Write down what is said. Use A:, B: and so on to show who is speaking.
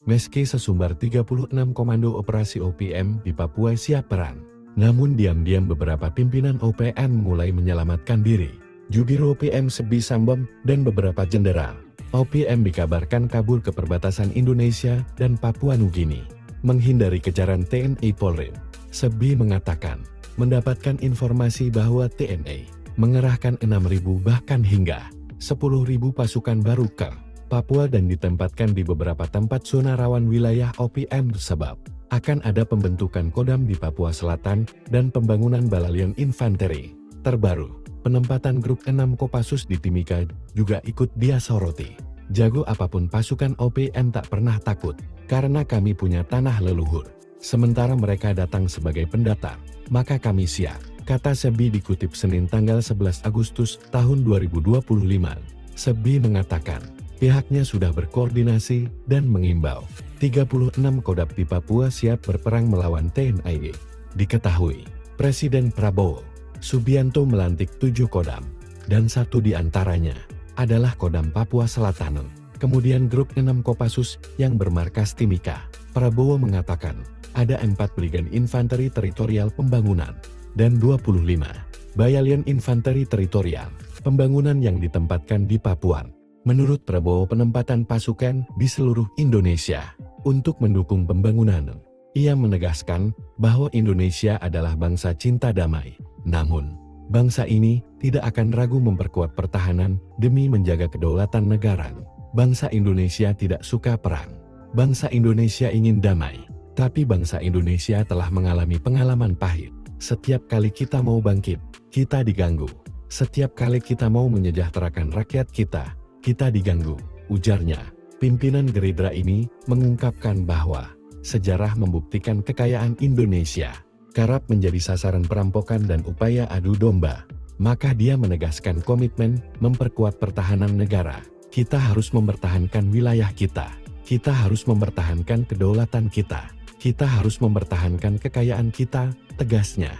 A: Meski sesumbar 36 komando operasi OPM di Papua siap perang, namun diam-diam beberapa pimpinan OPM mulai menyelamatkan diri. Jubir OPM Sebi Sambom dan beberapa jenderal OPM dikabarkan kabur ke perbatasan Indonesia dan Papua Nugini, menghindari kejaran TNI Polri. Sebi mengatakan, mendapatkan informasi bahwa TNI mengerahkan 6.000 bahkan hingga 10.000 pasukan baru ke Papua dan ditempatkan di beberapa tempat zona rawan wilayah OPM sebab akan ada pembentukan Kodam di Papua Selatan dan pembangunan Batalion Infanteri terbaru. Penempatan grup 6 Kopassus di Timika juga ikut dia soroti. Jago apapun pasukan OPM tak pernah takut, karena kami punya tanah leluhur. Sementara mereka datang sebagai pendatang, maka kami siap, kata Sebi dikutip Senin tanggal 11 Agustus tahun 2025. Sebi mengatakan, pihaknya sudah berkoordinasi dan mengimbau 36 Kodam di Papua siap berperang melawan TNI. Diketahui, Presiden Prabowo Subianto melantik 7 Kodam, dan satu di antaranya adalah Kodam Papua Selatan. Kemudian grup 6 Kopassus yang bermarkas Timika. Prabowo mengatakan, ada 4 Brigade Infanteri Teritorial Pembangunan, dan 25 Batalion Infanteri Teritorial Pembangunan yang ditempatkan di Papua. Menurut Prabowo penempatan pasukan di seluruh Indonesia untuk mendukung pembangunan. Ia menegaskan bahwa Indonesia adalah bangsa cinta damai. Namun, bangsa ini tidak akan ragu memperkuat pertahanan demi menjaga kedaulatan negara. Bangsa Indonesia tidak suka perang. Bangsa Indonesia ingin damai. Tapi bangsa Indonesia telah mengalami pengalaman pahit. Setiap kali kita mau bangkit, kita diganggu. Setiap kali kita mau menyejahterakan rakyat kita diganggu, ujarnya. Pimpinan Gerindra ini mengungkapkan bahwa sejarah membuktikan kekayaan Indonesia kerap menjadi sasaran perampokan dan upaya adu domba. Maka dia menegaskan komitmen memperkuat pertahanan negara. Kita harus mempertahankan wilayah kita. Kita harus mempertahankan kedaulatan kita. Kita harus mempertahankan kekayaan kita, tegasnya.